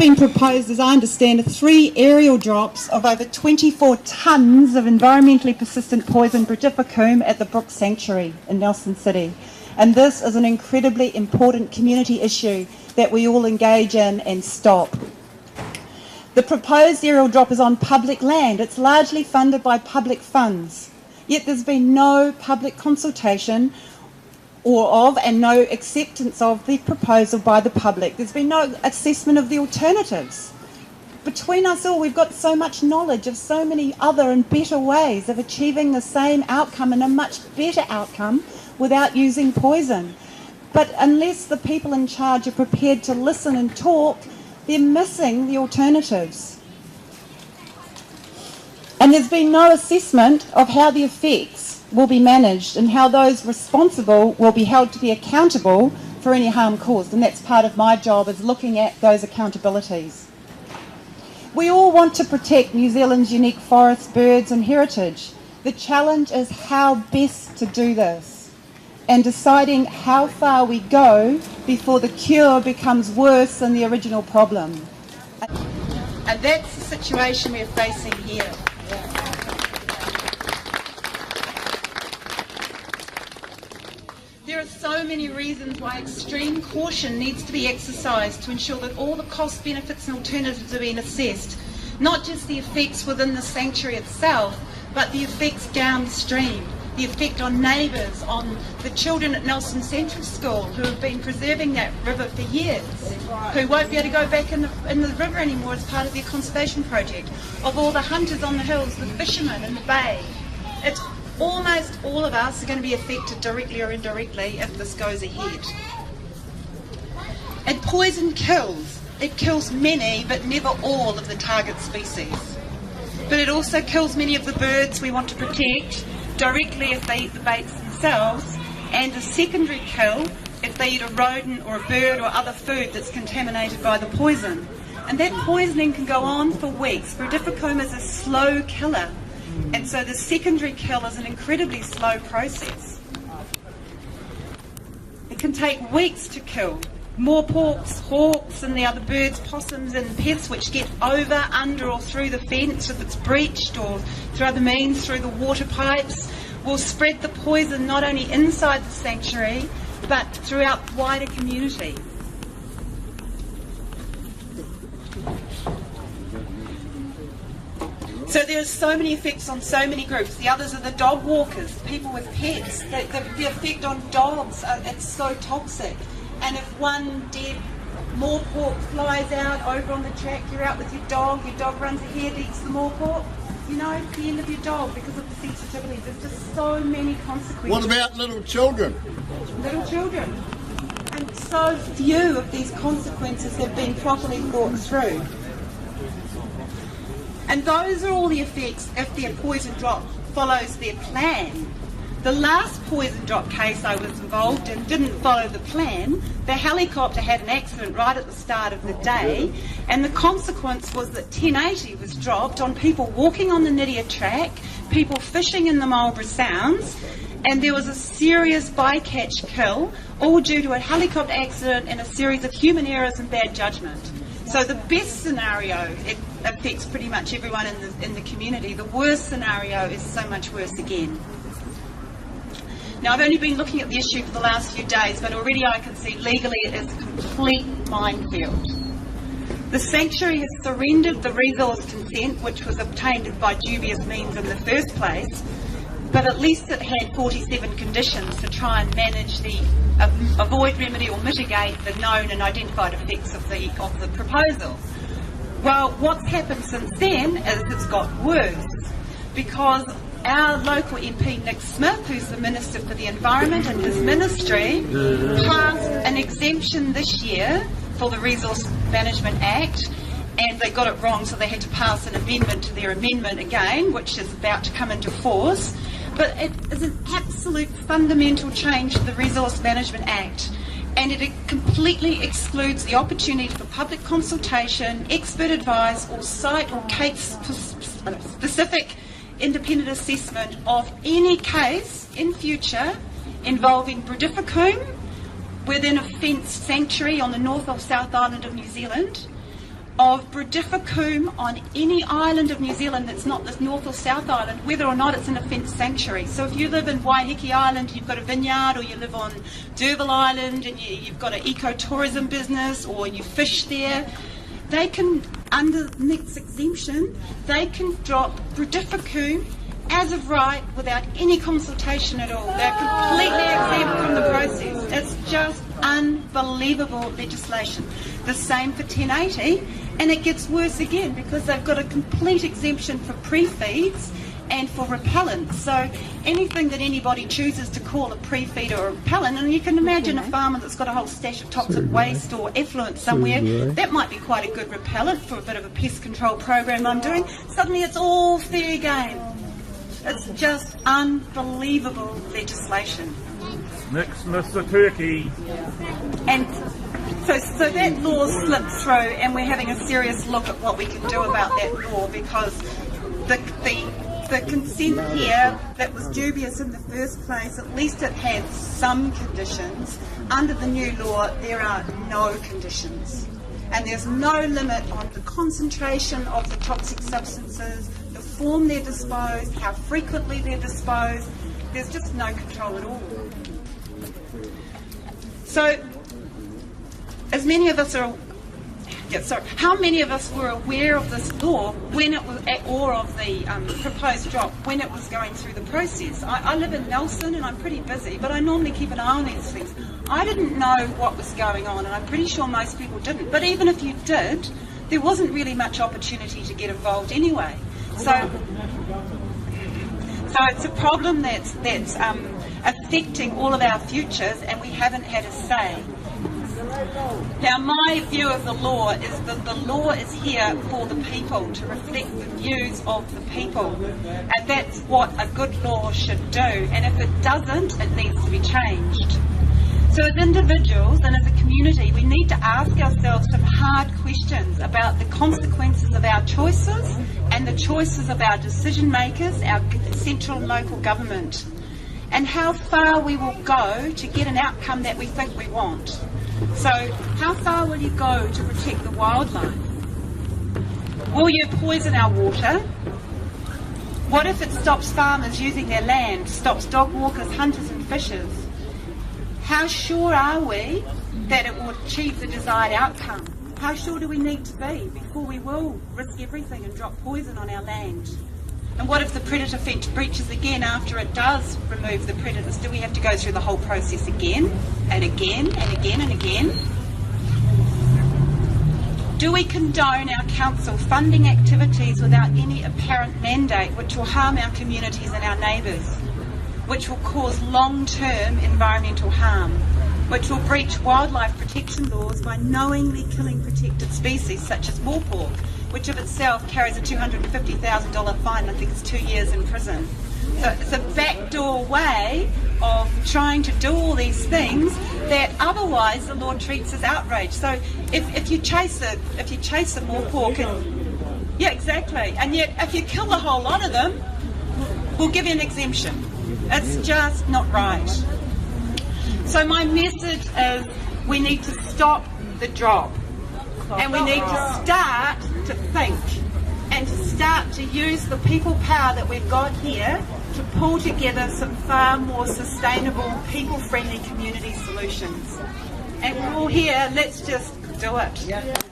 been proposed, as I understand, are 3 aerial drops of over 24 tonnes of environmentally persistent poison Brodifacoum at the Brook Sanctuary in Nelson City. And this is an incredibly important community issue that we all engage in and stop. The proposed aerial drop is on public land. It's largely funded by public funds. Yet there's been no public consultation and no acceptance of the proposal by the public. There's been no assessment of the alternatives. Between us all, we've got so much knowledge of so many other and better ways of achieving the same outcome and a much better outcome without using poison. But unless the people in charge are prepared to listen and talk, they're missing the alternatives. And there's been no assessment of how the effects will be managed and how those responsible will be held to be accountable for any harm caused. And that's part of my job, is looking at those accountabilities. We all want to protect New Zealand's unique forests, birds and heritage. The challenge is how best to do this and deciding how far we go before the cure becomes worse than the original problem. And that's the situation we're facing here. There are so many reasons why extreme caution needs to be exercised to ensure that all the costs, benefits and alternatives are being assessed. Not just the effects within the sanctuary itself, but the effects downstream, the effect on neighbours, on the children at Nelson Central School who have been preserving that river for years, who won't be able to go back in the river anymore as part of their conservation project, of all the hunters on the hills, the fishermen in the bay. It's almost all of us are going to be affected directly or indirectly if this goes ahead. And poison kills. It kills many, but never all of the target species. But it also kills many of the birds we want to protect directly if they eat the baits themselves, and a secondary kill if they eat a rodent or a bird or other food that's contaminated by the poison. And that poisoning can go on for weeks. Brodifacoum is a slow killer. And so the secondary kill is an incredibly slow process. It can take weeks to kill. Moorporks, hawks and the other birds, possums and pests which get over, under or through the fence if it's breached, or through other means, through the water pipes, will spread the poison not only inside the sanctuary but throughout the wider community. So there are so many effects on so many groups. The others are the dog walkers, people with pets. The effect on dogs, it's so toxic. And if one dead moorpork flies out over on the track, you're out with your dog runs ahead, eats the moorpork, you know, it's the end of your dog because of the sensitivity. There's just so many consequences. What about little children? Little children. And so few of these consequences have been properly thought through. And those are all the effects if their poison drop follows their plan. The last poison drop case I was involved in didn't follow the plan. The helicopter had an accident right at the start of the day, and the consequence was that 1080 was dropped on people walking on the Nydia track, people fishing in the Marlborough Sounds, and there was a serious bycatch kill, all due to a helicopter accident and a series of human errors and bad judgment. So the best scenario, it affects pretty much everyone in the community. The worst scenario is so much worse again. Now, I've only been looking at the issue for the last few days, but already I can see legally it is a complete minefield. The sanctuary has surrendered the resource consent, which was obtained by dubious means in the first place, but at least it had 47 conditions to try and manage the avoid, remedy or mitigate the known and identified effects of the proposal. Well, what's happened since then is it's got worse, because our local MP Nick Smith, who's the Minister for the Environment, and his ministry passed an exemption this year for the Resource Management Act, and they got it wrong, so they had to pass an amendment to their amendment again, which is about to come into force. But it is an absolute fundamental change to the Resource Management Act, and it completely excludes the opportunity for public consultation, expert advice or site or case specific independent assessment of any case in future involving Brodifacoum within a fenced sanctuary on the north of South Island of New Zealand, of Brodifacoum on any island of New Zealand that's not the North or South Island, whether or not it's an offence sanctuary. So if you live in Waiheke Island, you've got a vineyard, or you live on D'Urville Island and you've got an ecotourism business, or you fish there, they can, under next exemption, they can drop Brodifacoum as of right without any consultation at all. They're completely exempt from the process. It's just unbelievable legislation. The same for 1080, and it gets worse again because they've got a complete exemption for pre-feeds and for repellents. So anything that anybody chooses to call a pre-feed or a repellent, and you can imagine a farmer that's got a whole stash of toxic waste or effluent somewhere, that might be quite a good repellent for a bit of a pest control program I'm doing. Suddenly it's all fair game. It's just unbelievable legislation. Next, Mr. Turkey. And so that law slipped through, and we're having a serious look at what we can do about that law, because the consent here that was dubious in the first place, at least it had some conditions. Under the new law, there are no conditions. And there's no limit on the concentration of the toxic substances, the form they're disposed, how frequently they're disposed. There's just no control at all. So, as many of us are, how many of us were aware of this law when it was, or of the proposed drop when it was going through the process? I live in Nelson and I'm pretty busy, but I normally keep an eye on these things. I didn't know what was going on, and I'm pretty sure most people didn't. But even if you did, there wasn't really much opportunity to get involved anyway. So it's a problem that's affecting all of our futures, and we haven't had a say. Now, my view of the law is that the law is here for the people, to reflect the views of the people, and that's what a good law should do. And if it doesn't, it needs to be changed. So as individuals and as a community, we need to ask ourselves some hard questions about the consequences of our choices and the choices of our decision makers, our central and local government, and how far we will go to get an outcome that we think we want. So how far will you go to protect the wildlife? Will you poison our water? What if it stops farmers using their land, stops dog walkers, hunters and fishers? How sure are we that it will achieve the desired outcome? How sure do we need to be before we will risk everything and drop poison on our land? And what if the predator fence breaches again after it does remove the predators? Do we have to go through the whole process again and again and again and again? Do we condone our council funding activities without any apparent mandate which will harm our communities and our neighbours, which will cause long-term environmental harm, which will breach wildlife protection laws by knowingly killing protected species such as moorpork, which of itself carries a $250,000 fine, I think it's 2 years in prison. So it's a backdoor way of trying to do all these things that otherwise the law treats as outrage. So if you chase a moorpork, and yeah, exactly, and yet if you kill a whole lot of them, we'll give you an exemption. It's just not right. So my message is we need to stop the drop, and we need to start to think and to start to use the people power that we've got here to pull together some far more sustainable, people-friendly community solutions. And we're all here, let's just do it.